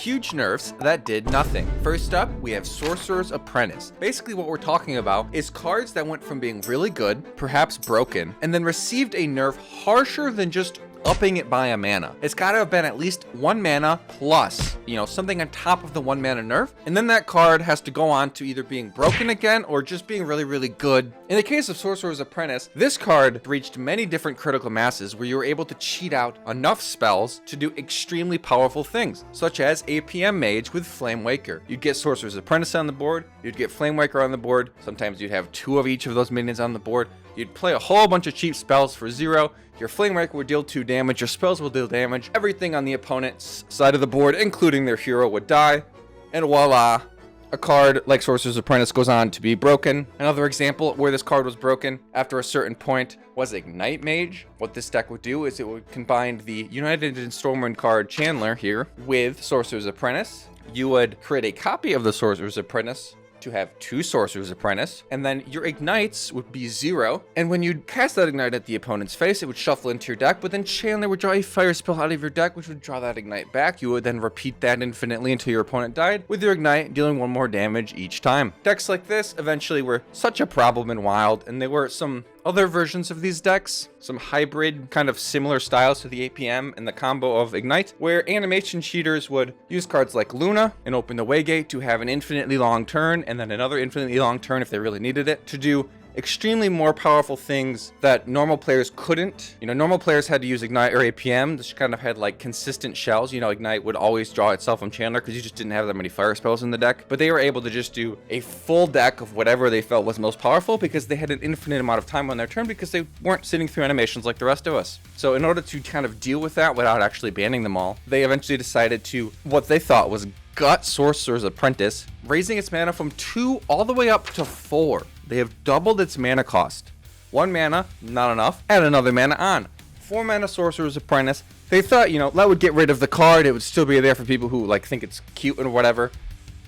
huge nerfs that did nothing. First up, we have Sorcerer's Apprentice. Basically what we're talking about is cards that went from being really good, perhaps broken, and then received a nerf harsher than just upping it by a mana. It's got to have been at least 1 mana plus, something on top of the 1 mana nerf. And then that card has to go on to either being broken again or just being really, really good. In the case of Sorcerer's Apprentice, this card reached many different critical masses where you were able to cheat out enough spells to do extremely powerful things, such as APM Mage with Flame Waker. You'd get Sorcerer's Apprentice on the board, you'd get Flame Waker on the board, sometimes you'd have 2 of each of those minions on the board. You'd play a whole bunch of cheap spells for 0. Your Flame Waker would deal 2 damage, your spells will deal damage, everything on the opponent's side of the board, including their hero, would die, and voila, a card like Sorcerer's Apprentice goes on to be broken. Another example where this card was broken after a certain point was Ignite Mage. What this deck would do is it would combine the United in Stormwind card Chandler here with Sorcerer's Apprentice. You would create a copy of the Sorcerer's Apprentice to have 2 Sorcerer's Apprentice, and then your ignites would be 0, and when you cast that ignite at the opponent's face, it would shuffle into your deck, but then Chandler would draw a fire spell out of your deck, which would draw that ignite back. You would then repeat that infinitely until your opponent died, with your ignite dealing 1 more damage each time. Decks like this eventually were such a problem in Wild, and there were some other versions of these decks, some hybrid kind of similar styles to the APM and the combo of Ignite, where animation cheaters would use cards like Luna and Open the Waygate to have an infinitely long turn and then another infinitely long turn if they really needed it, to do extremely more powerful things that normal players couldn't. Normal players had to use Ignite or APM. This kind of had like consistent shells. Ignite would always draw itself from Chandler because you just didn't have that many fire spells in the deck. But they were able to just do a full deck of whatever they felt was most powerful because they had an infinite amount of time on their turn because they weren't sitting through animations like the rest of us. So in order to kind of deal with that without actually banning them all, they eventually decided to, what they thought was, gut Sorcerer's Apprentice, raising its mana from 2 all the way up to 4. They have doubled its mana cost. 1 mana, not enough. Add another mana on. 4 mana Sorcerer's Apprentice. They thought, that would get rid of the card. It would still be there for people who think it's cute or whatever.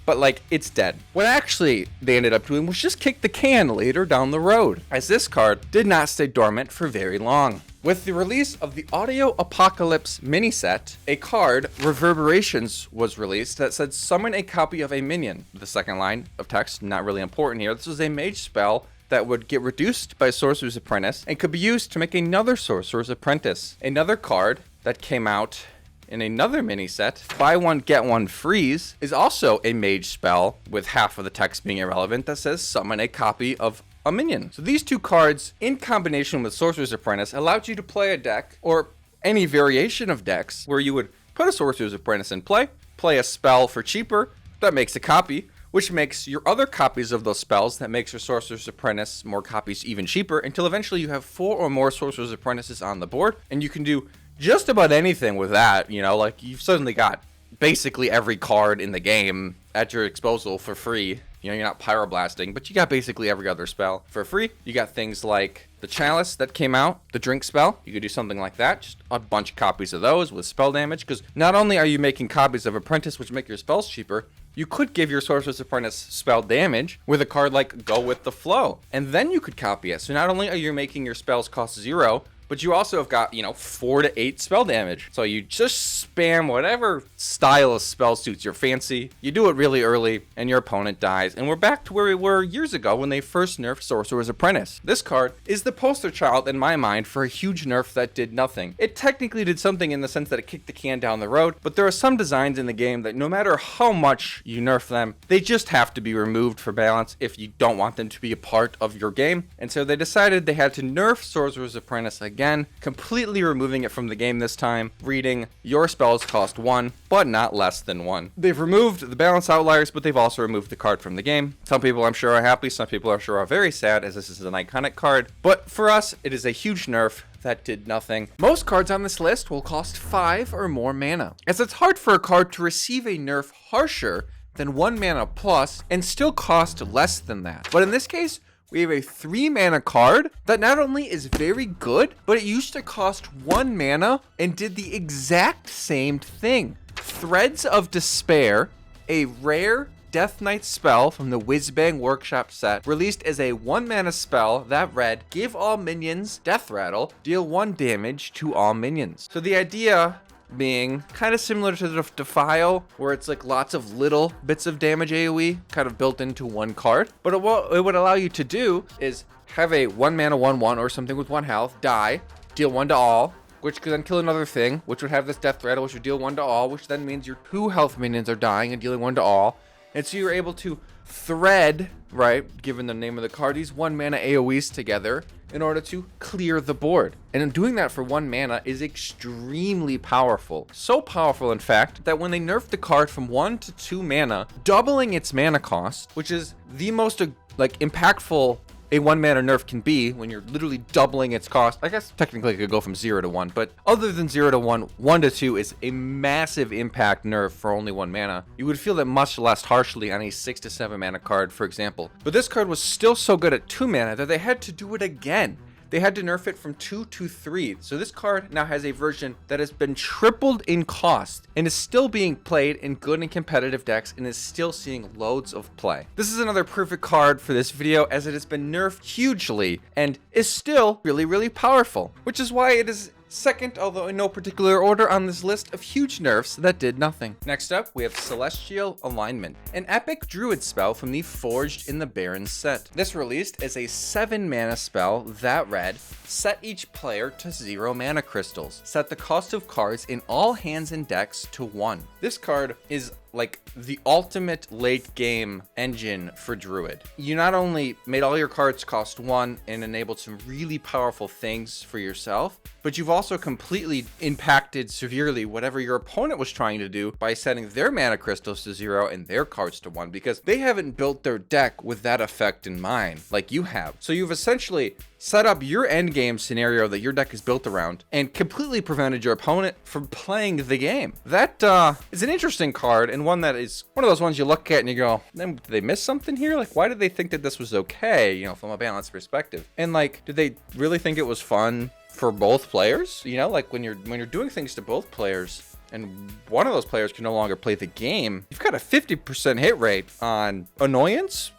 But it's dead. What actually they ended up doing was just kick the can later down the road, as this card did not stay dormant for very long. With the release of the Audio Apocalypse mini set, a card, Reverberations, was released that said summon a copy of a minion. The second line of text, not really important here. This was a mage spell that would get reduced by Sorcerer's Apprentice and could be used to make another Sorcerer's Apprentice. Another card that came out in another mini set, Buy One Get One Freeze, is also a mage spell with half of the text being irrelevant that says summon a copy of a minion. So these 2 cards, in combination with Sorcerer's Apprentice, allowed you to play a deck, or any variation of decks, where you would put a Sorcerer's Apprentice in play a spell for cheaper, that makes a copy, which makes your other copies of those spells, that makes your Sorcerer's Apprentice more copies even cheaper, until eventually you have 4 or more Sorcerer's Apprentices on the board, and you can do just about anything with that. You've suddenly got basically every card in the game at your disposal for free. You're not pyroblasting, but you got basically every other spell for free. You got things like the Chalice that came out, the Drink spell. You could do something like that, just a bunch of copies of those with spell damage, because not only are you making copies of Apprentice, which make your spells cheaper, you could give your Sorcerer's Apprentice spell damage with a card like Go With The Flow, and then you could copy it. So not only are you making your spells cost 0, but you also have got, 4 to 8 spell damage. So you just spam whatever style of spell suits your fancy. You do it really early, and your opponent dies. And we're back to where we were years ago when they first nerfed Sorcerer's Apprentice. This card is the poster child, in my mind, for a huge nerf that did nothing. It technically did something in the sense that it kicked the can down the road, but there are some designs in the game that no matter how much you nerf them, they just have to be removed for balance if you don't want them to be a part of your game. And so they decided they had to nerf Sorcerer's Apprentice again, completely removing it from the game this time, reading your spells cost 1, but not less than 1. They've removed the balance outliers, but they've also removed the card from the game. Some people I'm sure are happy, some people I'm sure are very sad, as this is an iconic card, but for us, it is a huge nerf that did nothing. Most cards on this list will cost 5 or more mana, as it's hard for a card to receive a nerf harsher than 1 mana plus and still cost less than that. But in this case, we have a 3 mana card that not only is very good, but it used to cost 1 mana and did the exact same thing. Threads of Despair, a rare Death Knight spell from the Whizbang Workshop set, released as a 1 mana spell that read, give all minions Death Rattle, deal 1 damage to all minions. So the idea being kind of similar to the Defile, where it's like lots of little bits of damage AoE kind of built into one card. But what it would allow you to do is have a 1 mana 1/1 or something with 1 health, die, deal 1 to all, which could then kill another thing, which would have this death threat, which would deal 1 to all, which then means your 2 health minions are dying and dealing 1 to all. And so you're able to thread, right, given the name of the card, these 1 mana AoEs together in order to clear the board. And in doing that for 1 mana is extremely powerful. So powerful, in fact, that when they nerfed the card from 1 to 2 mana, doubling its mana cost, which is the most like impactful a 1 mana nerf can be when you're literally doubling its cost. I guess technically it could go from 0 to 1, but other than 0 to 1, 1 to 2 is a massive impact nerf for only 1 mana. You would feel that much less harshly on a 6 to 7 mana card, for example. But this card was still so good at 2 mana that they had to do it again. They had to nerf it from 2 to 3. So this card now has a version that has been tripled in cost and is still being played in good and competitive decks and is still seeing loads of play. This is another perfect card for this video, as it has been nerfed hugely and is still really, really powerful, which is why it is second, although in no particular order, on this list of huge nerfs that did nothing. Next up, we have Celestial Alignment, an epic druid spell from the Forged in the Barren set. This released as a 7 mana spell that read, set each player to 0 mana crystals. Set the cost of cards in all hands and decks to 1. This card is like the ultimate late game engine for Druid. You not only made all your cards cost 1 and enabled some really powerful things for yourself, but you've also completely impacted severely whatever your opponent was trying to do by setting their mana crystals to 0 and their cards to 1, because they haven't built their deck with that effect in mind like you have. So you've essentially set up your end game scenario that your deck is built around and completely prevented your opponent from playing the game. That is an interesting card, and one that is one of those ones you look at and you go, did they miss something here? Like, why did they think that this was okay, you know, from a balanced perspective? And like, did they really think it was fun for both players? You know, like when you're doing things to both players and one of those players can no longer play the game, you've got a 50% hit rate on annoyance.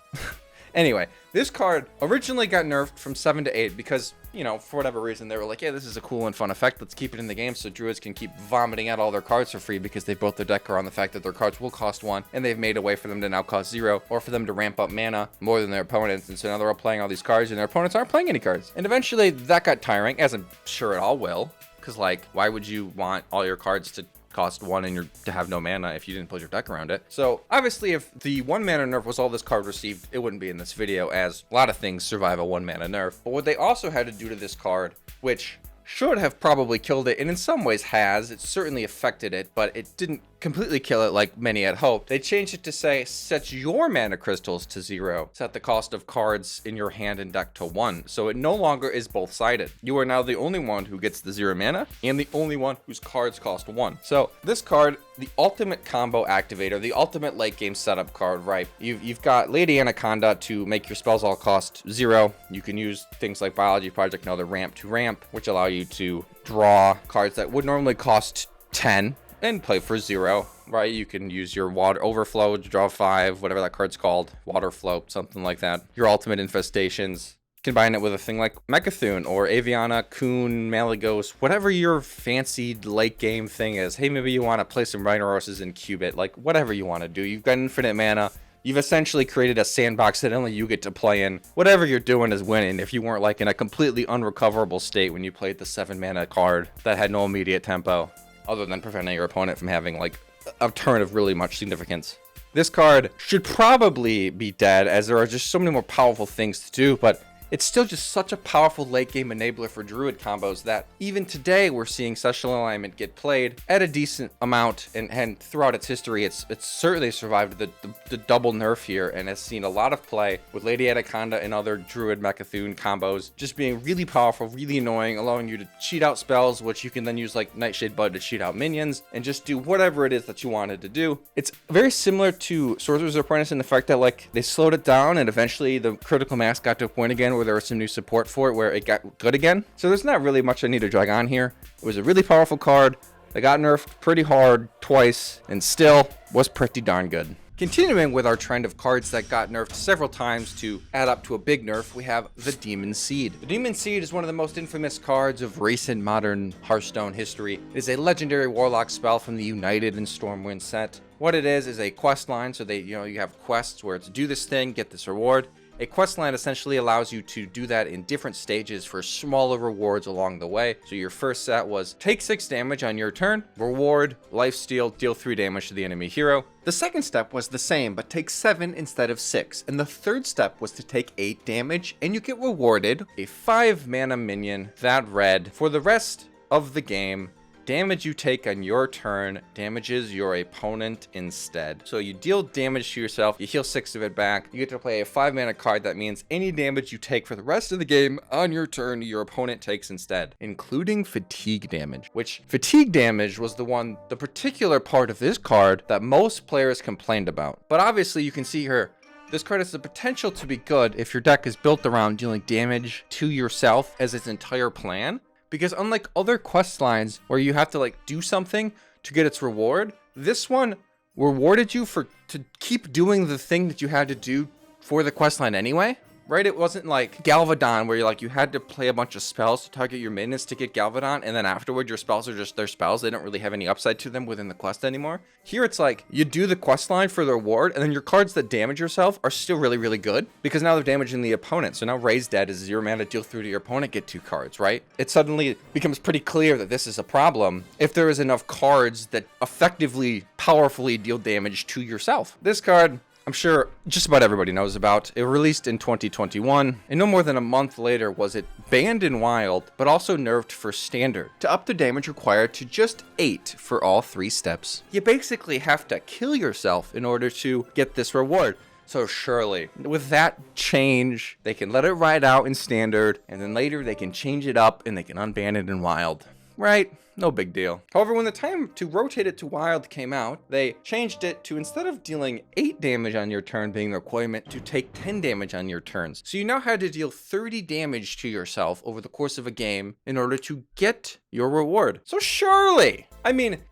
Anyway, this card originally got nerfed from 7 to 8 because, you know, for whatever reason, they were like, yeah, this is a cool and fun effect. Let's keep it in the game so druids can keep vomiting out all their cards for free because they built their deck around the fact that their cards will cost 1, and they've made a way for them to now cost 0, or for them to ramp up mana more than their opponents. And so now they're all playing all these cards and their opponents aren't playing any cards. And eventually that got tiring, as I'm sure it all will, because like, why would you want all your cards to cost 1 and to have no mana if you didn't build your deck around it? So obviously if the 1 mana nerf was all this card received, it wouldn't be in this video, as a lot of things survive a 1 mana nerf. But what they also had to do to this card, which should have probably killed it, and in some ways has, it certainly affected it, but it didn't completely kill it like many had hoped. They changed it to say, set your mana crystals to 0. Set the cost of cards in your hand and deck to 1. So it no longer is both sided. You are now the only one who gets the 0 mana and the only one whose cards cost 1. So this card, the ultimate combo activator, the ultimate late game setup card, right? You've got Lady Anaconda to make your spells all cost 0. You can use things like Biology Project and other ramp to ramp, which allow you to draw cards that would normally cost 10 and play for 0, right? You can use your Water Overflow to draw 5, whatever that card's called, Water Float, something like that. Your Ultimate Infestations. Combine it with a thing like Mecha'thun or Aviana, Coon, Malygos, whatever your fancied late game thing is. Hey, maybe you want to play some Rhinoroses and cube it, like whatever you want to do. You've got infinite mana. You've essentially created a sandbox that only you get to play in. Whatever you're doing is winning if you weren't like in a completely unrecoverable state when you played the 7 mana card that had no immediate tempo, other than preventing your opponent from having like a turn of really much significance. This card should probably be dead, as there are just so many more powerful things to do, but it's still just such a powerful late game enabler for Druid combos that even today we're seeing Celestial Alignment get played at a decent amount, and throughout its history it's certainly survived the double nerf here and has seen a lot of play with Lady Anaconda and other Druid Mecha'thun combos just being really powerful, really annoying, allowing you to cheat out spells, which you can then use like Nightshade Bud to cheat out minions and just do whatever it is that you wanted to do. It's very similar to Sorcerer's Apprentice in the fact that like they slowed it down and eventually the critical mass got to a point again where there was some new support for it where it got good again. So there's not really much I need to drag on here. It was a really powerful card that got nerfed pretty hard twice and still was pretty darn good. Continuing with our trend of cards that got nerfed several times to add up to a big nerf, we have the Demon Seed. The Demon Seed is one of the most infamous cards of recent modern Hearthstone history. It is a legendary warlock spell from the United and Stormwind set. What it is a quest line, so you have quests where it's do this thing, get this reward. A quest line essentially allows you to do that in different stages for smaller rewards along the way. So your first set was take 6 damage on your turn, reward, lifesteal, deal 3 damage to the enemy hero. The second step was the same, but take 7 instead of 6. And the third step was to take 8 damage, and you get rewarded a 5 mana minion, that red, for the rest of the game. Damage you take on your turn damages your opponent instead. So you deal damage to yourself, you heal 6 of it back, you get to play a 5 mana card that means any damage you take for the rest of the game on your turn, your opponent takes instead, including fatigue damage, which fatigue damage was the particular part of this card that most players complained about. But obviously you can see here, this card has the potential to be good if your deck is built around dealing damage to yourself as its entire plan. Because unlike other quest lines where you have to do something to get its reward, this one rewarded you to keep doing the thing that you had to do for the quest line anyway. Right? It wasn't like Galvadon where you had to play a bunch of spells to target your minions to get Galvadon, and then afterward your spells are just their spells. They don't really have any upside to them within the quest anymore. Here it's like you do the quest line for the reward, and then your cards that damage yourself are still really, really good because now they're damaging the opponent. So now Raise Dead is 0 mana, deal 3 to your opponent, get 2 cards, right? It suddenly becomes pretty clear that this is a problem if there is enough cards that effectively, powerfully deal damage to yourself. This card, I'm sure just about everybody knows about. It released in 2021, and no more than a month later was it banned in Wild, but also nerfed for Standard, to up the damage required to just 8 for all 3 steps. You basically have to kill yourself in order to get this reward. So surely, with that change, they can let it ride out in Standard, and then later they can change it up and they can unban it in Wild. Right? No big deal. However, when the time to rotate it to Wild came out, they changed it to, instead of dealing 8 damage on your turn being the requirement, to take 10 damage on your turns. So you now had to deal 30 damage to yourself over the course of a game in order to get your reward. So surely,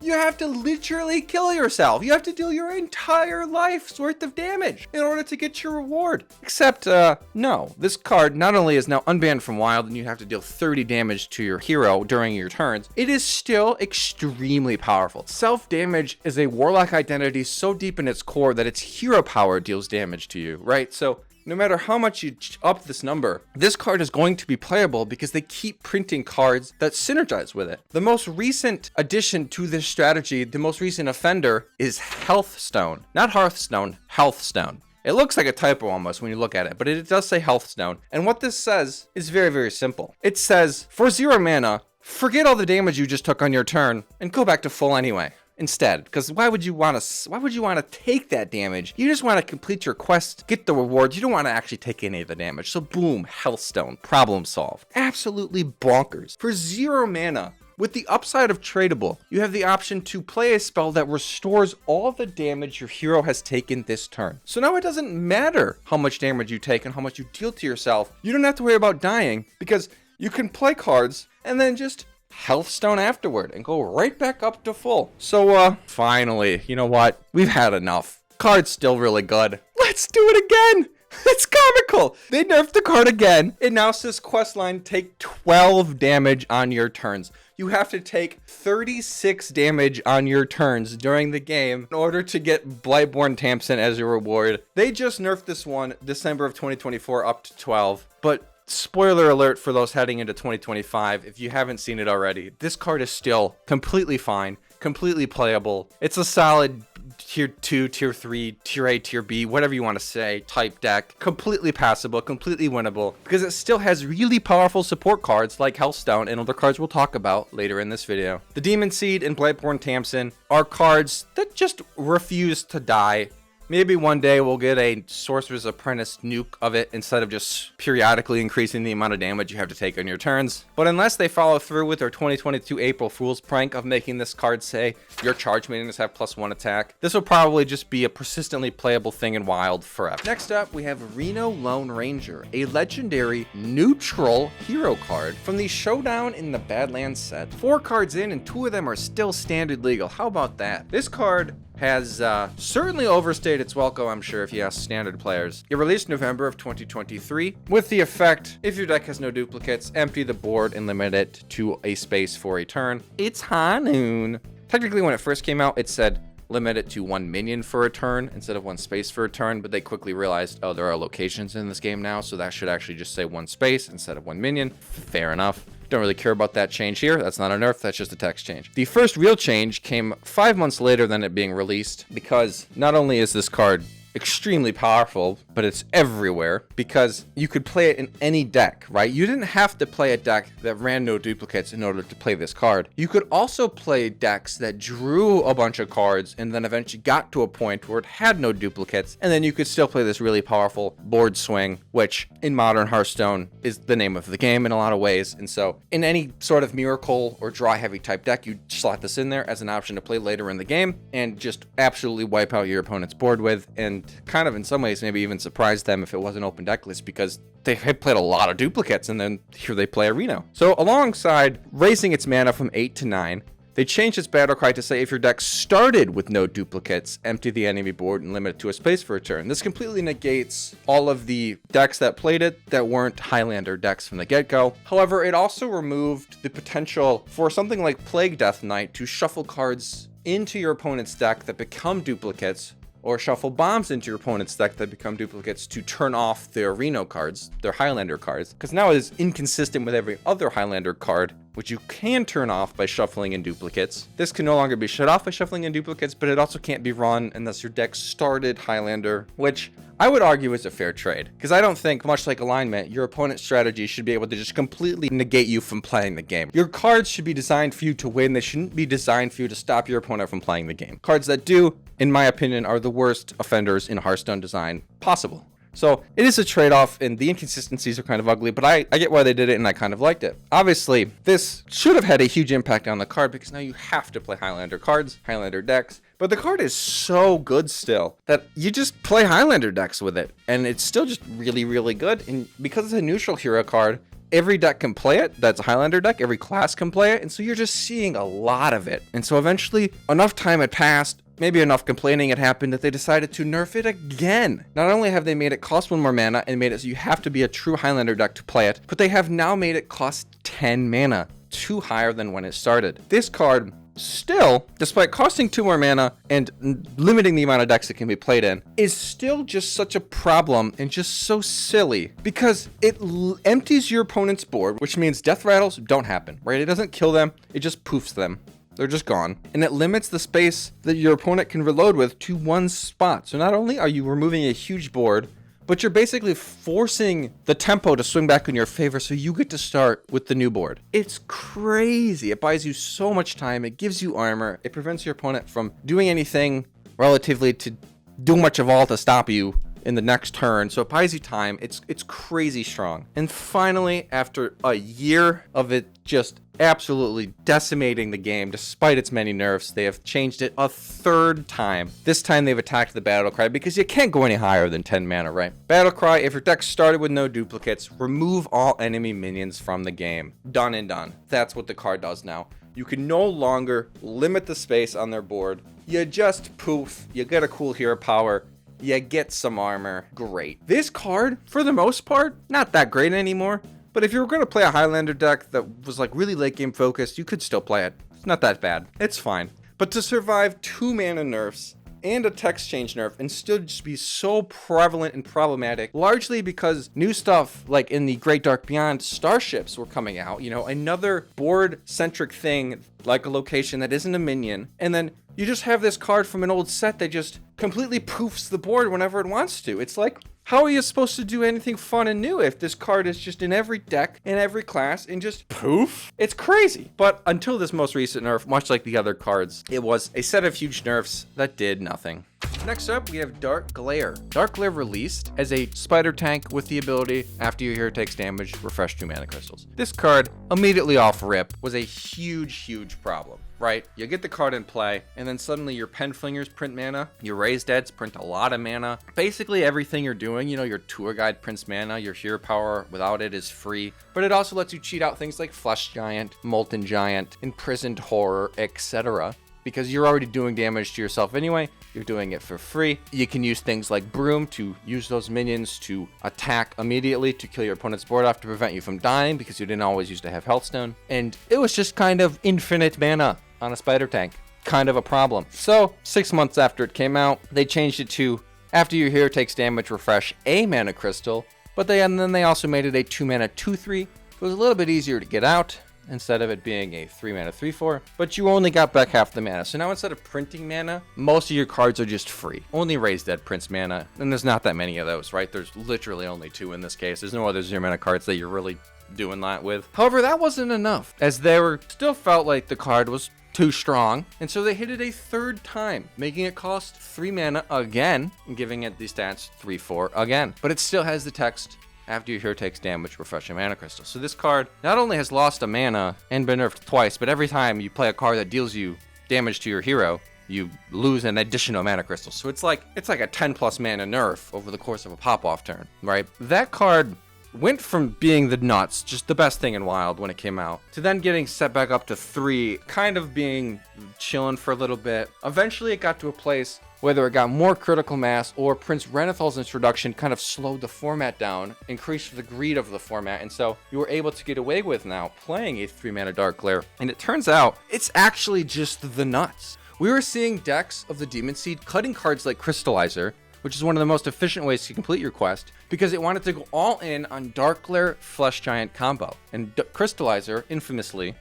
you have to literally kill yourself. You have to deal your entire life's worth of damage in order to get your reward. Except, no. This card not only is now unbanned from Wild and you have to deal 30 damage to your hero during your turns, it is still extremely powerful. Self-damage is a warlock identity so deep in its core that its hero power deals damage to you, right? So no matter how much you up this number, this card is going to be playable because they keep printing cards that synergize with it. The most recent addition to this strategy, the most recent offender, is Hearthstone. Not Hearthstone, Hearthstone. It looks like a typo almost when you look at it, but it does say Hearthstone. And what this says is very, very simple. It says, for 0 mana, forget all the damage you just took on your turn and go back to full anyway. Instead, because why would you want to take that damage? You just want to complete your quest, get the rewards. You don't want to actually take any of the damage. So boom, Hearthstone, problem solved. Absolutely bonkers. For 0 mana, with the upside of tradable, you have the option to play a spell that restores all the damage your hero has taken this turn. So now it doesn't matter how much damage you take and how much you deal to yourself. You don't have to worry about dying because you can play cards and then just Hearthstone afterward and go right back up to full. So finally, you know what? We've had enough. Card's still really good. Let's do it again. It's comical. They nerfed the card again. It now says questline, take 12 damage on your turns. You have to take 36 damage on your turns during the game in order to get Blightborn Tamsin as your reward. They just nerfed this one December of 2024 up to 12, but spoiler alert for those heading into 2025, if you haven't seen it already, this card is still completely fine, completely playable. It's a solid tier 2, tier 3, tier A, tier B, whatever you want to say, type deck. Completely passable, completely winnable, because it still has really powerful support cards like Hearthstone and other cards we'll talk about later in this video. The Demon Seed and Blightborn Tamsin are cards that just refuse to die. Maybe one day we'll get a Sorcerer's Apprentice nuke of it instead of just periodically increasing the amount of damage you have to take on your turns. But unless they follow through with their 2022 April Fool's prank of making this card say your charge minions have +1 attack, this will probably just be a persistently playable thing in Wild forever. Next up, we have Reno Lone Ranger, a legendary neutral hero card from the Showdown in the Badlands set. 4 cards in and 2 of them are still standard legal. How about that? This card has certainly overstayed its welcome, I'm sure, if you ask standard players. It released November of 2023 with the effect, if your deck has no duplicates, empty the board and limit it to a space for a turn. It's high noon. Technically, when it first came out, it said limit it to 1 minion for a turn instead of 1 space for a turn, but they quickly realized, oh, there are locations in this game now, so that should actually just say 1 space instead of 1 minion. Fair enough. Don't really care about that change here. That's not a nerf, that's just a text change. The first real change came 5 months later than it being released, because not only is this card extremely powerful, but it's everywhere because you could play it in any deck, right? You didn't have to play a deck that ran no duplicates in order to play this card. You could also play decks that drew a bunch of cards and then eventually got to a point where it had no duplicates, and then you could still play this really powerful board swing, which in modern Hearthstone is the name of the game in a lot of ways. And so in any sort of miracle or draw heavy type deck, you slot this in there as an option to play later in the game and just absolutely wipe out your opponent's board with, and kind of in some ways maybe even surprise them if it was an open deck list, because they had played a lot of duplicates and then here they play a Reno. So alongside raising its mana from 8 to 9, they changed its battle cry to say if your deck started with no duplicates, empty the enemy board and limit it to a space for a turn. This completely negates all of the decks that played it that weren't Highlander decks from the get-go. However, it also removed the potential for something like Plague Death Knight to shuffle cards into your opponent's deck that become duplicates, or shuffle bombs into your opponent's deck that become duplicates to turn off their Reno cards, their Highlander cards, because now it is inconsistent with every other Highlander card, which you can turn off by shuffling in duplicates. This can no longer be shut off by shuffling in duplicates, but it also can't be run unless your deck started Highlander, which I would argue is a fair trade, because I don't think, much like alignment, your opponent's strategy should be able to just completely negate you from playing the game. Your cards should be designed for you to win. They shouldn't be designed for you to stop your opponent from playing the game. Cards that do, in my opinion, are the worst offenders in Hearthstone design possible. So it is a trade-off, and the inconsistencies are kind of ugly, but I get why they did it, and I kind of liked it. Obviously, this should have had a huge impact on the card, because now you have to play Highlander cards, Highlander decks, but the card is so good still that you just play Highlander decks with it, and it's still just really, really good. And because it's a neutral hero card, every deck can play it. That's a Highlander deck. Every class can play it, and so you're just seeing a lot of it. And so eventually, enough time had passed, maybe enough complaining had happened, that they decided to nerf it again. Not only have they made it cost 1 more mana and made it so you have to be a true Highlander deck to play it, but they have now made it cost 10 mana, 2 higher than when it started. This card still, despite costing 2 more mana and limiting the amount of decks it can be played in, is still just such a problem and just so silly, because it empties your opponent's board, which means death rattles don't happen, right? It doesn't kill them, it just poofs them. They're just gone. And it limits the space that your opponent can reload with to 1 spot. So not only are you removing a huge board, but you're basically forcing the tempo to swing back in your favor, so you get to start with the new board. It's crazy. It buys you so much time. It gives you armor. It prevents your opponent from doing anything relatively to do much of all to stop you in the next turn. So it buys you time. It's crazy strong. And finally, after a year of it just absolutely decimating the game, despite its many nerfs, they have changed it a 3rd time. This time they've attacked the battle cry, because you can't go any higher than 10 mana, right? Battle cry, if your deck started with no duplicates, remove all enemy minions from the game. Done and done. That's what the card does now. You can no longer limit the space on their board. You just poof. You get a cool hero power. You get some armor. Great. This card, for the most part, not that great anymore. But if you were going to play a Highlander deck that was like really late game focused, you could still play it. It's not that bad. It's fine. But to survive 2 mana nerfs and a text change nerf and still just be so prevalent and problematic, largely because new stuff like in the Great Dark Beyond starships were coming out, you know, another board centric thing like a location that isn't a minion, and then you just have this card from an old set that just completely poofs the board whenever it wants to. It's like, how are you supposed to do anything fun and new if this card is just in every deck, in every class, and just poof? It's crazy. But until this most recent nerf, much like the other cards, it was a set of huge nerfs that did nothing. Next up, we have Dark Glare. Dark Glare released as a spider tank with the ability, after your hero takes damage, refresh 2 mana crystals. This card, immediately off rip, was a huge problem. Right? You get the card in play, and then suddenly your pen flingers print mana, your raised deads print a lot of mana. Basically everything you're doing, you know, your tour guide prints mana, your hero power without it is free, but it also lets you cheat out things like Flesh Giant, Molten Giant, Imprisoned Horror, etc. because you're already doing damage to yourself anyway. You're doing it for free. You can use things like Broom to use those minions to attack immediately to kill your opponent's board off to prevent you from dying because you didn't always used to have Hearthstone. And it was just kind of infinite mana on a spider tank. Kind of a problem. So 6 months after it came out, they changed it to after your hero takes damage, refresh a mana crystal. But then they also made it a 2 mana 2/3. It was a little bit easier to get out instead of it being a 3 mana 3/4, but you only got back half the mana. So now instead of printing mana, most of your cards are just free. Only Raise Dead prints mana, and there's not that many of those, right? There's literally only 2 in this case. There's no other 0 mana cards that you're really doing that with. However, that wasn't enough, as they still felt like the card was too strong, and so they hit it a 3rd time, making it cost 3 mana again, and giving it the stats 3/4 again. But it still has the text, after your hero takes damage, refresh a mana crystal. So this card not only has lost a mana and been nerfed twice, but every time you play a card that deals you damage to your hero, you lose an additional mana crystal. So it's like a 10+ mana nerf over the course of a pop-off turn, right? That card went from being the nuts, just the best thing in Wild when it came out, to then getting set back up to 3, kind of being chilling for a little bit. Eventually it got to a place whether it got more critical mass or Prince Renathal's introduction kind of slowed the format down, increased the greed of the format, and so you were able to get away with now playing a 3 mana Dark Glare. And it turns out it's actually just the nuts. We were seeing decks of the Demon Seed cutting cards like Crystallizer, which is one of the most efficient ways to complete your quest, because it wanted to go all in on Dark Glare Flesh Giant combo. And Crystallizer, infamously,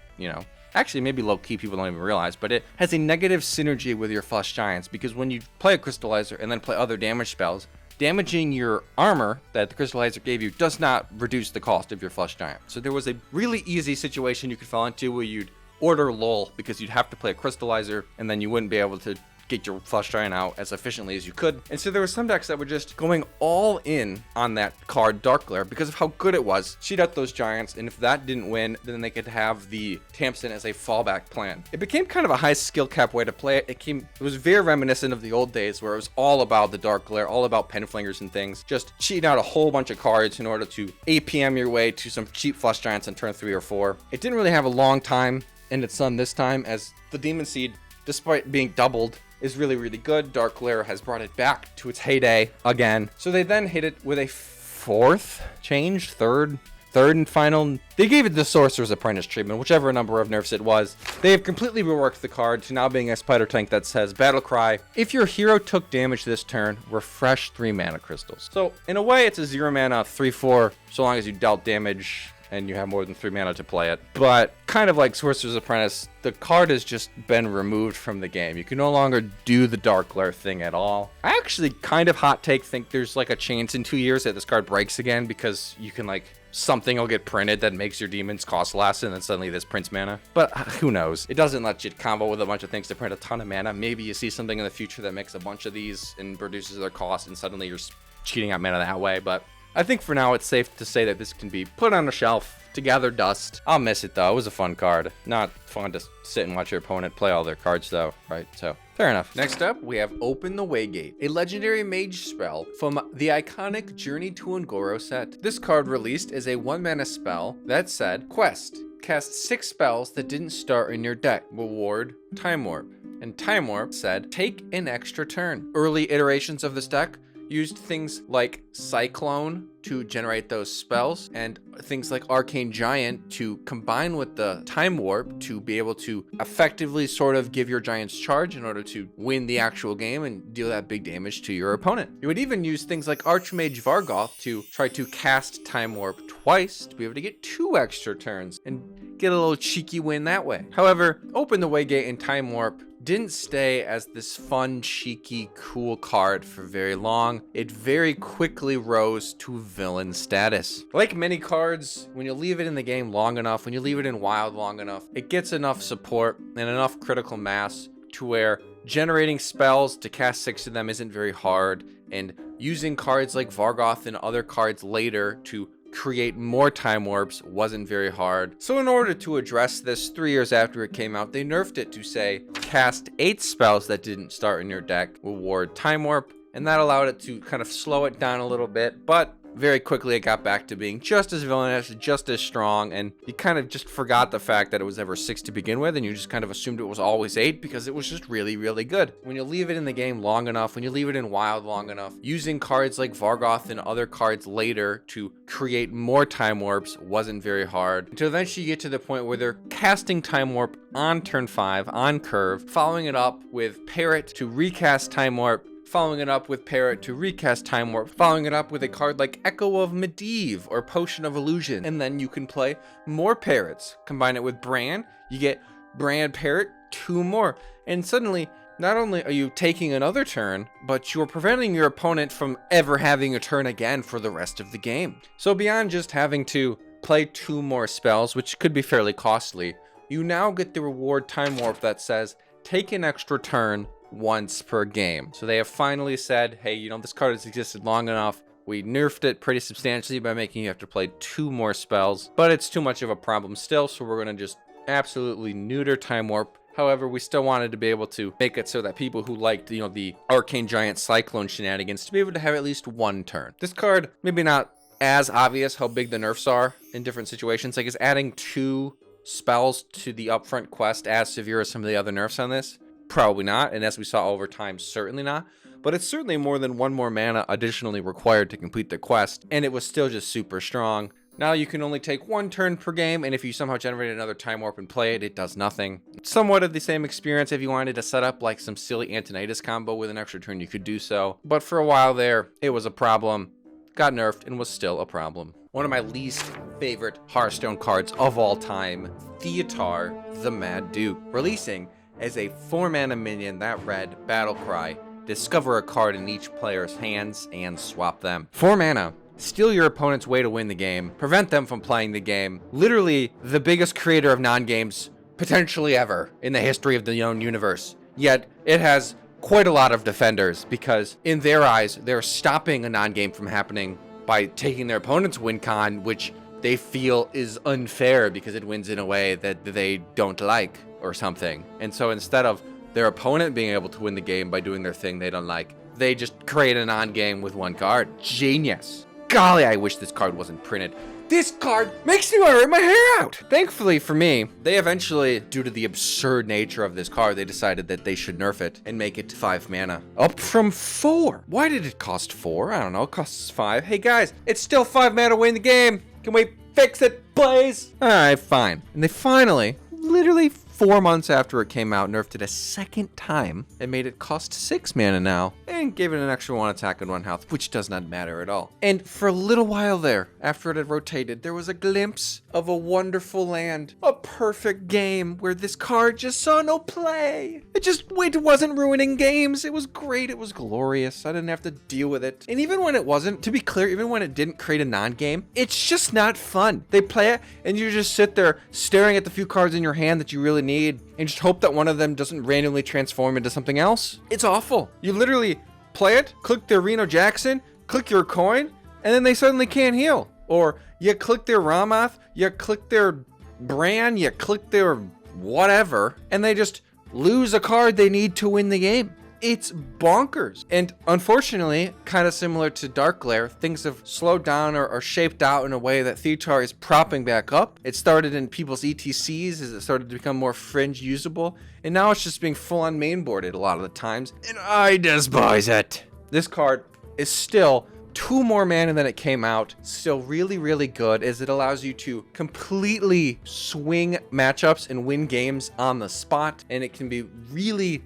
actually maybe low-key people don't even realize, but it has a negative synergy with your Flesh Giants, because when you play a Crystallizer and then play other damage spells, damaging your armor that the Crystallizer gave you does not reduce the cost of your Flesh Giant. So there was a really easy situation you could fall into where you'd order lull because you'd have to play a Crystallizer and then you wouldn't be able to get your Flesh Giant out as efficiently as you could. And so there were some decks that were just going all in on that card Dark Glare because of how good it was. Cheat out those giants, and if that didn't win, then they could have the Tamsin as a fallback plan. It became kind of a high skill cap way to play it. It was very reminiscent of the old days where it was all about the Dark Glare, all about Penflingers and things. Just cheating out a whole bunch of cards in order to APM your way to some cheap Flesh Giants on turn 3 or 4. It didn't really have a long time in its sun this time, as the Demon Seed, despite being doubled, is really, really good. Dark Glare has brought it back to its heyday again. So they then hit it with a 4th change, third and final. They gave it the Sorcerer's Apprentice treatment, whichever number of nerfs it was. They have completely reworked the card to now being a spider tank that says Battle Cry. If your hero took damage this turn, refresh 3 mana crystals. So in a way, it's a 0 mana 3/4, so long as you dealt damage and you have more than 3 mana to play it. But kind of like Sorcerer's Apprentice, the card has just been removed from the game. You can no longer do the Dark Glare thing at all. I actually kind of hot take think there's like a chance in 2 years that this card breaks again, because you can something will get printed that makes your demons cost less, and then suddenly this prints mana. But who knows? It doesn't let you combo with a bunch of things to print a ton of mana. Maybe you see something in the future that makes a bunch of these and reduces their cost, and suddenly you're cheating out mana that way. But I think for now it's safe to say that this can be put on a shelf to gather dust. I'll miss it though. It was a fun card. Not fun to sit and watch your opponent play all their cards though, right? So fair enough. Next up, we have Open the Waygate, a legendary mage spell from the iconic Journey to Ungoro set. This card released as a 1 mana spell that said, Quest, cast 6 spells that didn't start in your deck. Reward, Time Warp. And Time Warp said, take an extra turn. Early iterations of this deck used things like Cyclone to generate those spells, and things like Arcane Giant to combine with the Time Warp to be able to effectively sort of give your giants charge in order to win the actual game and deal that big damage to your opponent. You would even use things like Archmage Vargoth to try to cast Time Warp twice to be able to get 2 extra turns and get a little cheeky win that way. However, Open the Waygate and Time Warp didn't stay as this fun, cheeky, cool card for very long. It very quickly rose to villain status. Like many cards, when you leave it in the game long enough, when you leave it in Wild long enough, it gets enough support and enough critical mass to where generating spells to cast 6 of them isn't very hard, and using cards like Vargoth and other cards later to create more Time Warps wasn't very hard. So in order to address this 3 years after it came out, they nerfed it to say, cast 8 spells that didn't start in your deck, reward Time Warp, and that allowed it to kind of slow it down a little bit, but very quickly it got back to being just as villainous, just as strong, and you kind of just forgot the fact that it was ever 6 to begin with, and you just kind of assumed it was always 8 because it was just really, really good. When you leave it in the game long enough, when you leave it in Wild long enough, using cards like Vargoth and other cards later to create more Time Warps wasn't very hard, until eventually you get to the point where they're casting Time Warp on turn 5, on curve, following it up with Parrot to recast Time Warp, following it up with Parrot to recast Time Warp, following it up with a card like Echo of Medivh or Potion of Illusion, and then you can play more Parrots. Combine it with Brann, you get Brann Parrot, 2 more, and suddenly, not only are you taking another turn, but you're preventing your opponent from ever having a turn again for the rest of the game. So beyond just having to play 2 more spells, which could be fairly costly, you now get the reward Time Warp that says, take an extra turn once per game. So they have finally said, hey, you know, this card has existed long enough. We nerfed it pretty substantially by making you have to play 2 more spells, but it's too much of a problem still, so we're going to just absolutely neuter Time Warp. However, we still wanted to be able to make it so that people who liked, you know, the Arcane Giant Cyclone shenanigans to be able to have at least 1 turn. This card, maybe not as obvious how big the nerfs are in different situations. Like, is adding 2 spells to the upfront quest as severe as some of the other nerfs on this? Probably not, and as we saw over time, certainly not. But it's certainly more than 1 more mana additionally required to complete the quest, and it was still just super strong. Now you can only take 1 turn per game, and if you somehow generate another Time Warp and play it, it does nothing. Somewhat of the same experience if you wanted to set up like some silly Antonidas combo with an extra turn, you could do so. But for a while there, it was a problem, got nerfed, and was still a problem. One of my least favorite Hearthstone cards of all time, Theotar, the Mad Duke, releasing as a 4-mana minion that read Battlecry, discover a card in each player's hands and swap them. 4 mana, steal your opponent's way to win the game, prevent them from playing the game. Literally the biggest creator of non-games potentially ever in the history of the known universe. Yet it has quite a lot of defenders because in their eyes, they're stopping a non-game from happening by taking their opponent's win con, which they feel is unfair because it wins in a way that they don't like or something. And so instead of their opponent being able to win the game by doing their thing they don't like, they just create a non-game with 1 card. Genius. Golly, I wish this card wasn't printed. This card makes me want to rip my hair out. Thankfully for me, they eventually, due to the absurd nature of this card, they decided that they should nerf it and make it 5 mana. Up from 4. Why did it cost 4? I don't know, it costs 5. Hey guys, it's still 5 mana to win the game. Can we fix it, please? Alright, fine. And they finally, literally 4 months after it came out, nerfed it a second time and made it cost 6 mana now, and gave it an extra 1 attack and 1 health, which does not matter at all. And for a little while there, after it had rotated, there was a glimpse of a wonderful land, a perfect game where this card just saw no play. It wasn't ruining games. It was great. It was glorious. I didn't have to deal with it. And even when it wasn't, to be clear, even when it didn't create a non-game, it's just not fun. They play it and you just sit there staring at the few cards in your hand that you really need and just hope that one of them doesn't randomly transform into something else. It's awful. You literally play it, click their Reno Jackson, click your coin, and then they suddenly can't heal. Or you click their Ramoth, you click their Brann, you click their whatever, and they just lose a card they need to win the game. It's bonkers. And unfortunately, kind of similar to Dark Glare, things have slowed down or shaped out in a way that Theotar is propping back up. It started in people's ETCs as it started to become more fringe usable, and now it's just being full-on mainboarded a lot of the times, and I despise it. This card is still 2 more mana than it came out, still really, really good, as it allows you to completely swing matchups and win games on the spot, and it can be really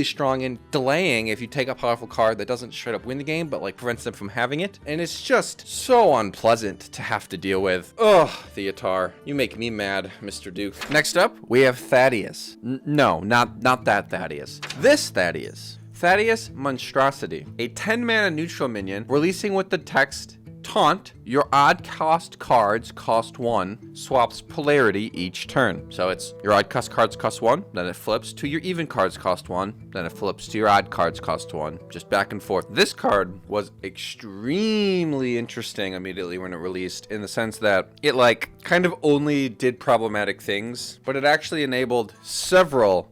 strong in delaying if you take a powerful card that doesn't straight up win the game, but like prevents them from having it. And it's just so unpleasant to have to deal with. Ugh, Theotar, you make me mad, Mr. Duke. Next up, we have Thaddeus. No, not that Thaddeus. This Thaddeus. Thaddeus Monstrosity, a 10 mana neutral minion releasing with the text, Taunt, your odd cost cards cost 1, swaps polarity each turn. So it's your odd cost cards cost 1, then it flips to your even cards cost 1, then it flips to your odd cards cost 1, just back and forth. This card was extremely interesting immediately when it released, in the sense that it like kind of only did problematic things, but it actually enabled several,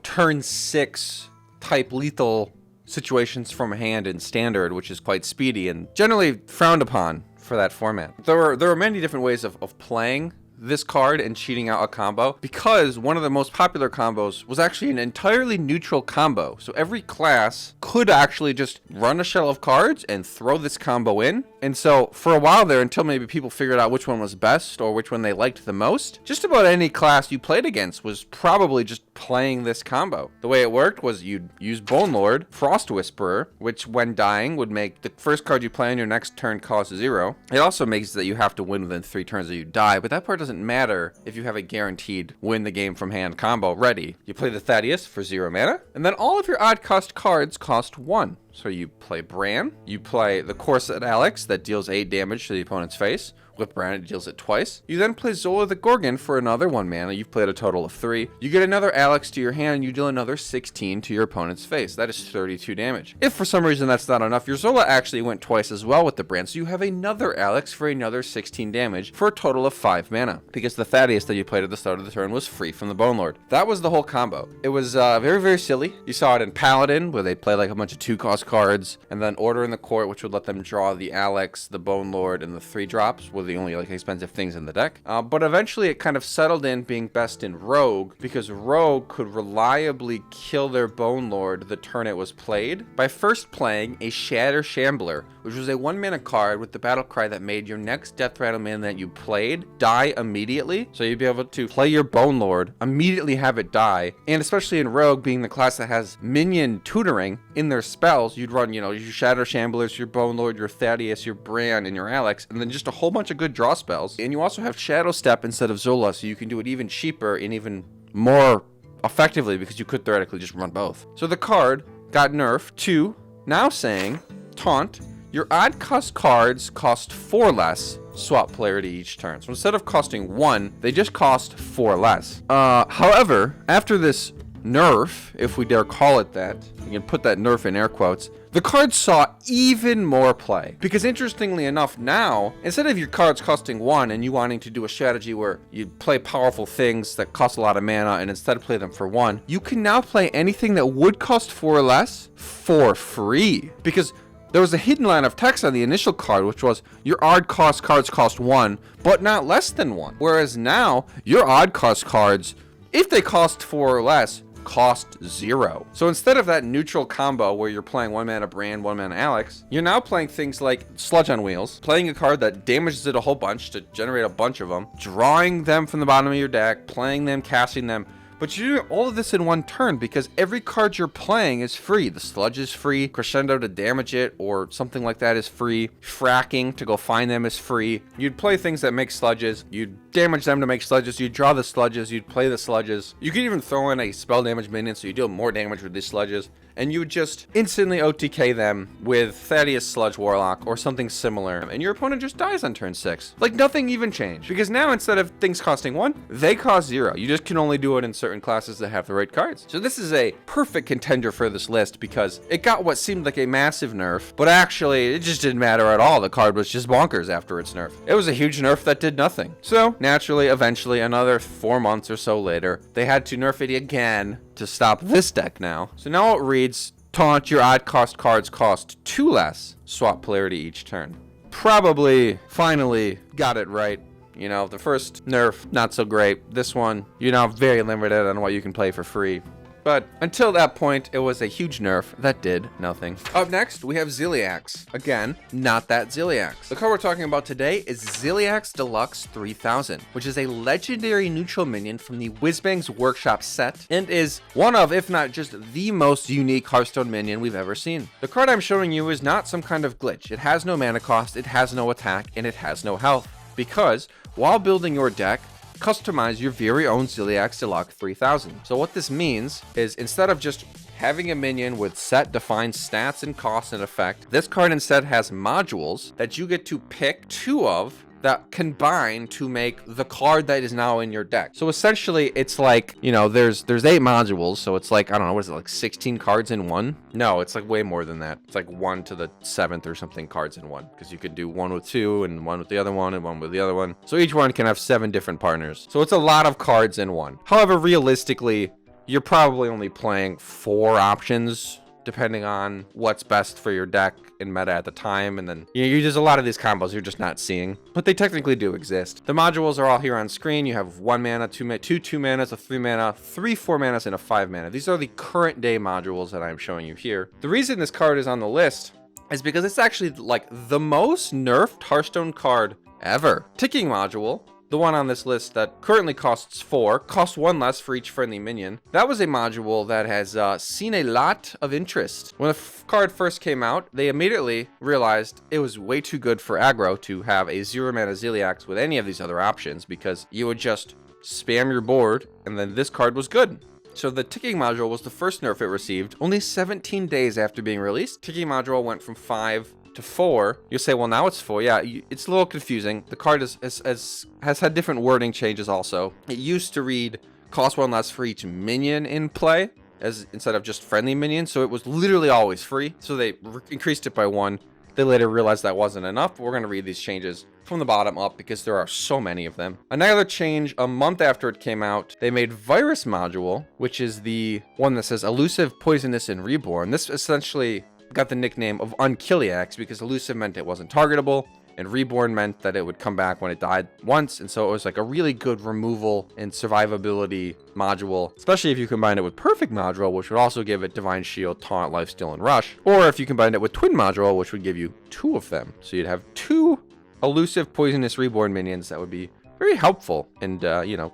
turn 6 type lethal situations from hand in standard, which is quite speedy and generally frowned upon for that format. There are many different ways of playing this card and cheating out a combo, because one of the most popular combos was actually an entirely neutral combo. So every class could actually just run a shell of cards and throw this combo in. And so for a while there, until maybe people figured out which one was best or which one they liked the most, just about any class you played against was probably just playing this combo. The way it worked was you'd use Bone Lord, Frost Whisperer, which when dying would make the first card you play on your next turn cost 0. It also makes that you have to win within 3 turns or you die, but that part doesn't matter if you have a guaranteed win the game from hand combo ready. You play the Thaddeus for 0 mana, and then all of your odd cost cards cost 1. So you play Brann, you play the Corset Alex that deals 8 damage to the opponent's face. With Brann, it deals it twice. You then play Zola the Gorgon for another 1 mana. You've played a total of 3. You get another Alex to your hand, and you deal another 16 to your opponent's face. That is 32 damage. If for some reason that's not enough, your Zola actually went twice as well with the Brann, so you have another Alex for another 16 damage for a total of 5 mana, because the Thaddeus that you played at the start of the turn was free from the Bone Lord. That was the whole combo. It was very, very silly. You saw it in Paladin, where they'd play like a bunch of 2-cost cards, and then Order in the Court, which would let them draw the Alex, the Bone Lord, and the 3-drops, were the only like expensive things in the deck. But eventually it kind of settled in being best in Rogue, because Rogue could reliably kill their Bone Lord the turn it was played by first playing a Shatter Shambler, which was a 1-mana card with the battle cry that made your next Death Rattle mana that you played die immediately. So you'd be able to play your Bone Lord, immediately have it die, and especially in Rogue, being the class that has minion tutoring in their spells, you'd run, your Shatter Shamblers, your Bone Lord, your Thaddeus, your Brann, and your Alex, and then just a whole bunch of good draw spells. And you also have Shadow Step instead of Zola, so you can do it even cheaper and even more effectively, because you could theoretically just run both. So the card got nerfed to now saying, taunt, your odd cost cards cost 4 less, swap polarity each turn. So instead of costing 1, they just cost 4 less. However, after this nerf, if we dare call it that, you can put that nerf in air quotes, the cards saw even more play. Because interestingly enough, now, instead of your cards costing 1 and you wanting to do a strategy where you play powerful things that cost a lot of mana and instead play them for 1, you can now play anything that would cost 4 or less for free. Because there was a hidden line of text on the initial card, which was your odd cost cards cost 1, but not less than 1. Whereas now, your odd cost cards, if they cost 4 or less, cost 0. So instead of that neutral combo where you're playing 1 mana Brann, 1 mana Alex, you're now playing things like Sludge on Wheels, playing a card that damages it a whole bunch to generate a bunch of them, drawing them from the bottom of your deck, playing them, casting them. But you're doing all of this in one turn because every card you're playing is free. The Sludge is free, Crescendo to damage it or something like that is free, Fracking to go find them is free. You'd play things that make sludges, you'd damage them to make sludges, you'd draw the sludges, you'd play the sludges. You could even throw in a spell damage minion so you deal more damage with these sludges. And you would just instantly OTK them with Thaddeus Sludge Warlock or something similar. And your opponent just dies on turn 6. Like nothing even changed. Because now instead of things costing 1, they cost 0. You just can only do it in certain classes that have the right cards. So this is a perfect contender for this list because it got what seemed like a massive nerf, but actually it just didn't matter at all. The card was just bonkers after its nerf. It was a huge nerf that did nothing. So naturally, eventually, another 4 months or so later, they had to nerf it again to stop this deck now. So now it reads, taunt, your odd cost cards cost 2 less, swap polarity each turn. Probably, finally, got it right. You know, the first nerf, not so great. This one, you're now very limited on what you can play for free. But until that point, it was a huge nerf that did nothing. Up next, we have Ziliax. Again, not that Ziliax. The card we're talking about today is Ziliax Deluxe 3000, which is a legendary neutral minion from the Whizbang's Workshop set, and is one of, if not just the most unique Hearthstone minion we've ever seen. The card I'm showing you is not some kind of glitch. It has no mana cost, it has no attack, and it has no health. Because, while building your deck, customize your very own Ziliax Deluxe 3000. So what this means is instead of just having a minion with set defined stats and costs and effect, this card instead has modules that you get to pick 2 of that combine to make the card that is now in your deck. So essentially it's like, you know, there's 8 modules, so it's like, I don't know, what is it, like 16 cards in one? No, it's like way more than that. It's like 1 to the 7th or something cards in one, because you could do 1 with 2 and 1 with the other one and 1 with the other one. So each one can have 7 different partners. So it's a lot of cards in one. However, realistically, you're probably only playing 4 options depending on what's best for your deck in meta at the time. And then there's a lot of these combos you're just not seeing, but they technically do exist. The modules are all here on screen. You have 1 mana, 2 manas, a 3 mana, 3 4 manas, and a 5 mana. These are the current day modules that I'm showing you here. The reason this card is on the list is because it's actually like the most nerfed Hearthstone card ever. Ticking module, the one on this list that currently costs 4, costs 1 less for each friendly minion. That was a module that has seen a lot of interest. When the card first came out, they immediately realized it was way too good for aggro to have a 0 mana Ziliax with any of these other options, because you would just spam your board and then this card was good. So the ticking module was the first nerf it received only 17 days after being released. Ticking module went from 5 to 4. You'll say, well, now it's 4. Yeah, it's a little confusing. The card has had different wording changes also. It used to read cost 1 less for each minion in play, instead of just friendly minions. So it was literally always free. So they increased it by 1. They later realized that wasn't enough. We're going to read these changes from the bottom up because there are so many of them. Another change, a month after it came out, they made Virus module, which is the one that says Elusive, Poisonous, and Reborn. This essentially got the nickname of Unkilliax because Elusive meant it wasn't targetable, and Reborn meant that it would come back when it died once. And so it was like a really good removal and survivability module, especially if you combine it with Perfect module, which would also give it Divine Shield, Taunt, Lifesteal, and Rush. Or if you combined it with Twin module, which would give you 2 of them. So you'd have 2 Elusive, Poisonous, Reborn minions that would be very helpful in,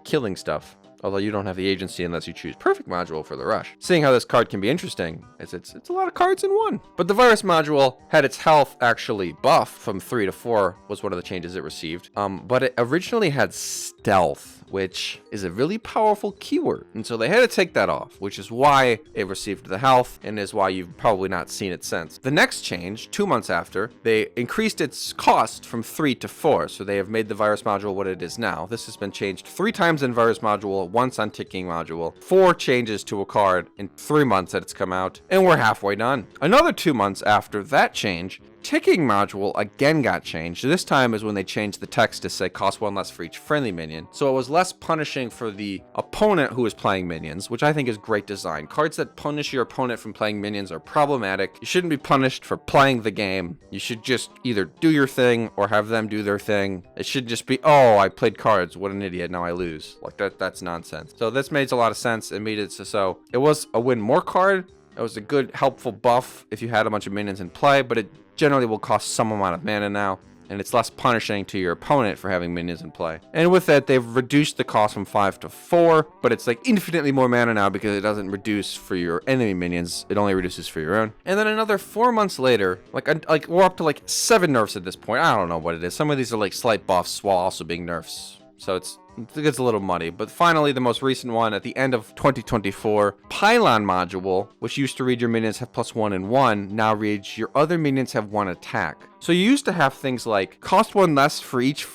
killing stuff. Although you don't have the agency unless you choose Perfect module for the rush. Seeing how this card can be interesting, it's a lot of cards in one. But the Virus module had its health actually buffed from 3 to 4, was one of the changes it received. But it originally had Stealth, which is a really powerful keyword. And so they had to take that off, which is why it received the health and is why you've probably not seen it since. The next change, 2 months after, they increased its cost from 3 to 4. So they have made the Virus module what it is now. This has been changed 3 times in Virus module, once on Ticking module, 4 changes to a card in 3 months that it's come out, and we're halfway done. Another 2 months after that change, Ticking module again got changed. This time is when they changed the text to say cost 1 less for each friendly minion. So it was less punishing for the opponent who is playing minions, which I think is great design. Cards that punish your opponent from playing minions are problematic. You shouldn't be punished for playing the game. You should just either do your thing or have them do their thing. It should just be, oh, I played cards, what an idiot, now I lose. Like that's nonsense. So this makes a lot of sense. It made it so it was a win more card. It was a good helpful buff if you had a bunch of minions in play, but it generally will cost some amount of mana now, and it's less punishing to your opponent for having minions in play. And with that, they've reduced the cost from 5 to 4, but it's like infinitely more mana now because it doesn't reduce for your enemy minions. It only reduces for your own. And then another 4 months later, like we're up to like 7 nerfs at this point. I don't know what it is. Some of these are like slight buffs while also being nerfs. So it gets a little muddy. But finally, the most recent one at the end of 2024, Pylon module, which used to read your minions have +1 and 1, now reads your other minions have 1 attack. So you used to have things like cost 1 less for each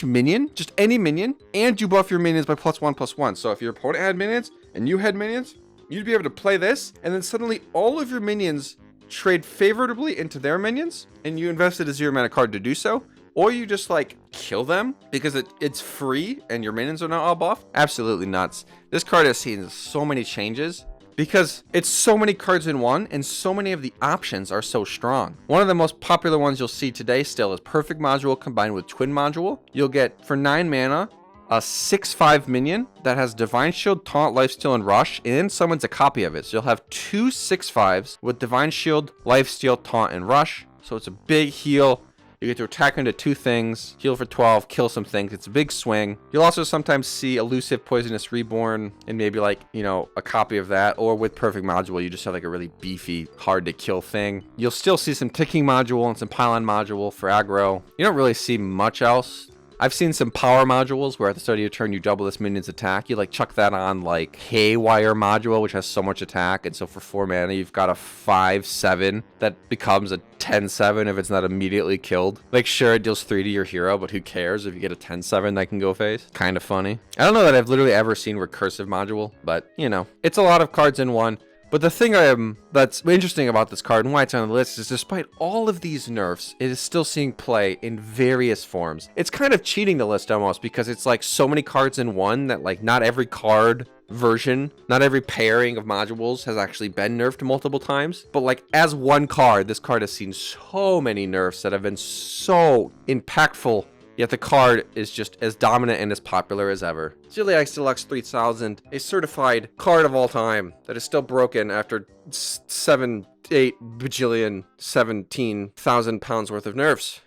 minion, just any minion, and you buff your minions by +1/+1. So if your opponent had minions and you had minions, you'd be able to play this, and then suddenly all of your minions trade favorably into their minions, and you invested a 0 mana card to do so. Or you just like kill them because it's free and your minions are not all buffed. Absolutely nuts. This card has seen so many changes because it's so many cards in one and so many of the options are so strong. One of the most popular ones you'll see today still is Perfect module combined with Twin module. You'll get for 9 mana a 6/5 minion that has Divine Shield, Taunt, Lifesteal, and Rush, and summons a copy of it. So you'll have 2 6/5s with Divine Shield, Lifesteal, Taunt, and Rush. So it's a big heal. You get to attack into 2 things, heal for 12, kill some things. It's a big swing. You'll also sometimes see Elusive, Poisonous, Reborn, and maybe like, a copy of that. Or with Perfect module, you just have like a really beefy, hard to kill thing. You'll still see some Ticking module and some Pylon module for aggro. You don't really see much else. I've seen some power modules where at the start of your turn you double this minion's attack. You like chuck that on like Haywire module, which has so much attack, and so for 4 mana you've got a 5/7 that becomes a 10/7 if it's not immediately killed. Like sure, it deals 3 to your hero, but who cares if you get a 10/7 that can go face? Kind of funny. I don't know that I've literally ever seen Recursive module, but it's a lot of cards in one. But the thing that's interesting about this card and why it's on the list is despite all of these nerfs, it is still seeing play in various forms. It's kind of cheating the list almost because it's like so many cards in one that like not every card version, not every pairing of modules has actually been nerfed multiple times. But like as one card, this card has seen so many nerfs that have been so impactful. Yet the card is just as dominant and as popular as ever. Ziliax Deluxe 3000, a certified card of all time that is still broken after 17,000 pounds worth of nerfs.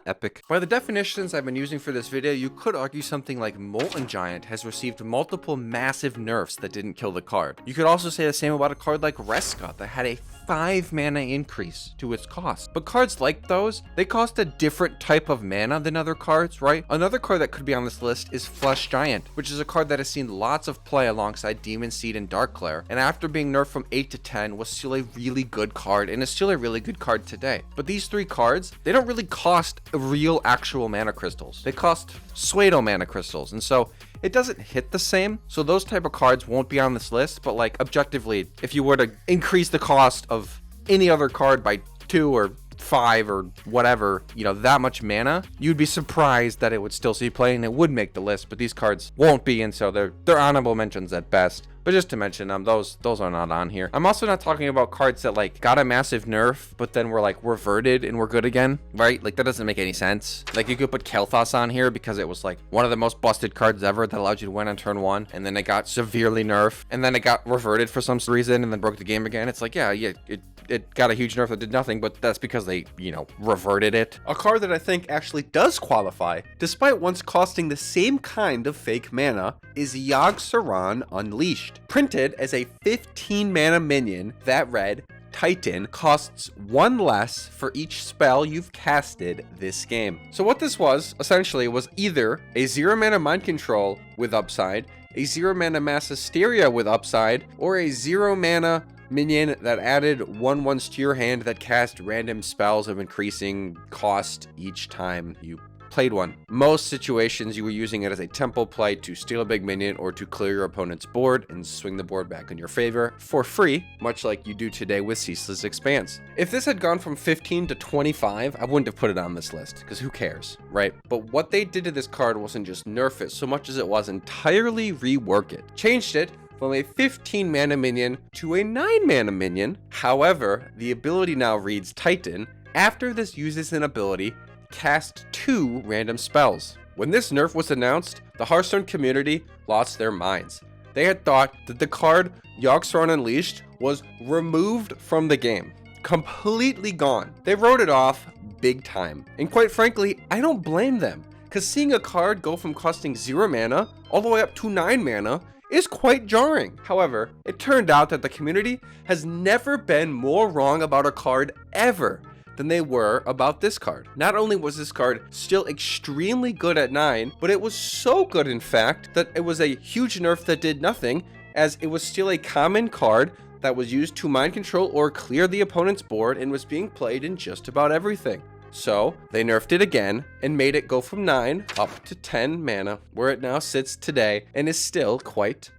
Epic. By the definitions I've been using for this video, you could argue something like Molten Giant has received multiple massive nerfs that didn't kill the card. You could also say the same about a card like Reska that had a 5 mana increase to its cost. But cards like those, they cost a different type of mana than other cards, right? Another card that could be on this list is Flesh Giant, which is a card that has seen lots of play alongside Demon Seed and Darkglare, and after being nerfed from 8 to 10 was still a really good card and is still a really good card today. But these 3 cards, they don't really cost real actual mana crystals. They cost pseudo mana crystals, and so it doesn't hit the same. So those type of cards won't be on this list, but like objectively, if you were to increase the cost of any other card by 2 or 5 or whatever, you know, that much mana, you'd be surprised that it would still see play and it would make the list, but these cards won't be, and so they're honorable mentions at best. But just to mention them, those are not on here. I'm also not talking about cards that like got a massive nerf, but then were like reverted and were good again, right? Like that doesn't make any sense. Like you could put Kel'Thas on here because it was like one of the most busted cards ever that allowed you to win on turn 1, and then it got severely nerfed, and then it got reverted for some reason, and then broke the game again. It's like, yeah, it got a huge nerf that did nothing, but that's because they, you know, reverted it. A card that I think actually does qualify, despite once costing the same kind of fake mana, is Yogg-Saron Unleashed. Printed as a 15 mana minion that read, Titan costs 1 less for each spell you've casted this game. So what this was, essentially, was either a 0 mana Mind Control with upside, a 0 mana Mass Hysteria with upside, or a 0 mana minion that added 1/1 to your hand that cast random spells of increasing cost each time you played one. Most situations you were using it as a tempo play to steal a big minion or to clear your opponent's board and swing the board back in your favor for free, much like you do today with Ceaseless Expanse. If this had gone from 15 to 25, I wouldn't have put it on this list, because who cares, right? But what they did to this card wasn't just nerf it so much as it was entirely rework it. Changed it from a 15 mana minion to a 9 mana minion. However, the ability now reads Titan. After this uses an ability, cast 2 random spells. When this nerf was announced, the Hearthstone community lost their minds. They had thought that the card Yogg-Saron Unleashed was removed from the game. Completely gone. They wrote it off big time. And quite frankly, I don't blame them, because seeing a card go from costing 0 mana all the way up to 9 mana is quite jarring. However, it turned out that the community has never been more wrong about a card ever than they were about this card. Not only was this card still extremely good at 9, but it was so good in fact that it was a huge nerf that did nothing, as it was still a common card that was used to mind control or clear the opponent's board and was being played in just about everything. So they nerfed it again and made it go from 9 up to 10 mana, where it now sits today and is still quite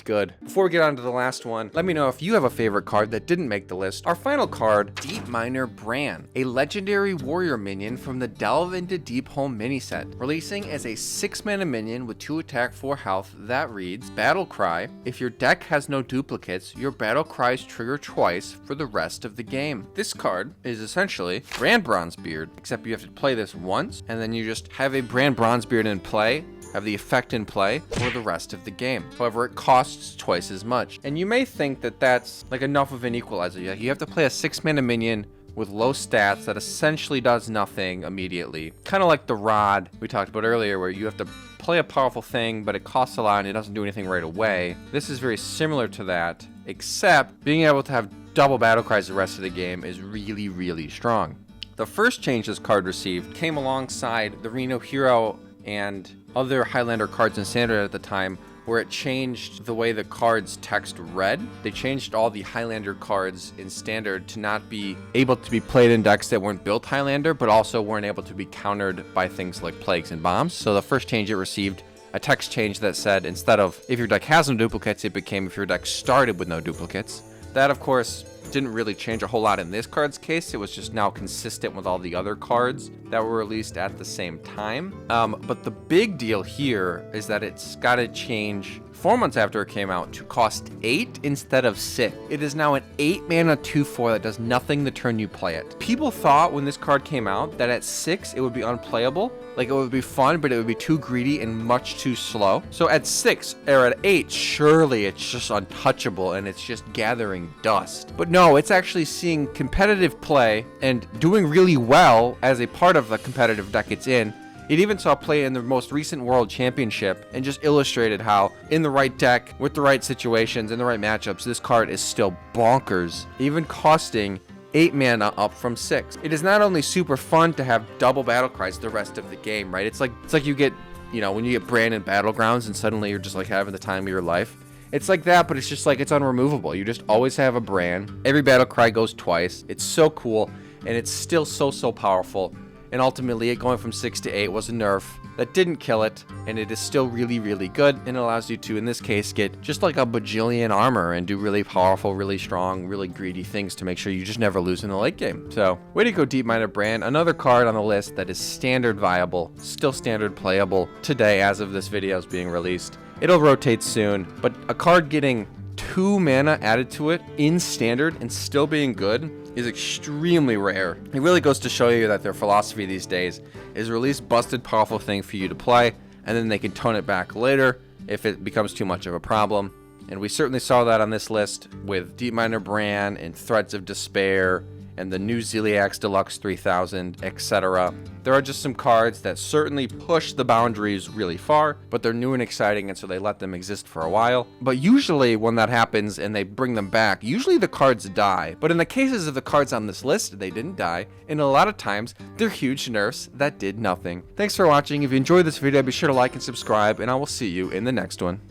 good. Before we get on to the last one, let me know if you have a favorite card that didn't make the list. Our final card, Deep Miner Brann, a legendary warrior minion from the Delve into Deepholm mini set, releasing as a 6 mana minion with 2 attack, 4 health that reads Battle Cry. If your deck has no duplicates, your battle cries trigger twice for the rest of the game. This card is essentially Brann Bronzebeard, except you have to play this once and then you just have a Brann Bronzebeard in play, have the effect in play for the rest of the game. However, it costs twice as much. And you may think that that's like enough of an equalizer. You have to play a 6 mana minion with low stats that essentially does nothing immediately. Kind of like the Rod we talked about earlier, where you have to play a powerful thing, but it costs a lot and it doesn't do anything right away. This is very similar to that, except being able to have double battle cries the rest of the game is really, really strong. The first change this card received came alongside the Reno Hero and other Highlander cards in Standard at the time, where it changed the way the cards text read. They changed all the Highlander cards in Standard to not be able to be played in decks that weren't built Highlander, but also weren't able to be countered by things like plagues and bombs. So the first change it received a text change that said instead of if your deck has no duplicates, it became if your deck started with no duplicates. That, of course, didn't really change a whole lot in this card's case. It was just now consistent with all the other cards that were released at the same time. But the big deal here is that it's got to change 4 months after it came out to cost 8 instead of 6. It is now an 8 mana 2/4 that does nothing the turn you play it. People thought when this card came out that at 6 it would be unplayable. Like, it would be fun, but it would be too greedy and much too slow. So at 6 or at 8, surely it's just untouchable and it's just gathering dust. But no, it's actually seeing competitive play and doing really well as a part of the competitive deck it's in. It even saw play in the most recent World Championship and just illustrated how, in the right deck, with the right situations, in the right matchups, this card is still bonkers, even costing 8 mana up from 6. It is not only super fun to have double battle cries the rest of the game, right? It's like you get, you know, when you get Brann in Battlegrounds and suddenly you're just like having the time of your life. It's like that, but it's just like it's unremovable. You just always have a Brann. Every battle cry goes twice. It's so cool, and it's still so powerful. And ultimately, it going from 6 to 8 was a nerf that didn't kill it, and it is still really good, and it allows you to, in this case, get just like a bajillion armor and do really powerful, really strong, really greedy things to make sure you just never lose in the late game. So, way to go, Deep-Minded Brann. Another card on the list that is standard viable, still standard playable today as of this video is being released. It'll rotate soon, but a card getting 2 mana added to it in standard and still being good is extremely rare. It really goes to show you that their philosophy these days is release busted powerful thing for you to play, and then they can tone it back later if it becomes too much of a problem. And we certainly saw that on this list with Deep-Minded Brann and Threads of Despair and the new Zeliax Deluxe 3000, etc. There are just some cards that certainly push the boundaries really far, but they're new and exciting, and so they let them exist for a while. But usually when that happens and they bring them back, usually the cards die. But in the cases of the cards on this list, they didn't die, and a lot of times they're huge nerfs that did nothing. Thanks for watching. If you enjoyed this video, be sure to like and subscribe, and I will see you in the next one.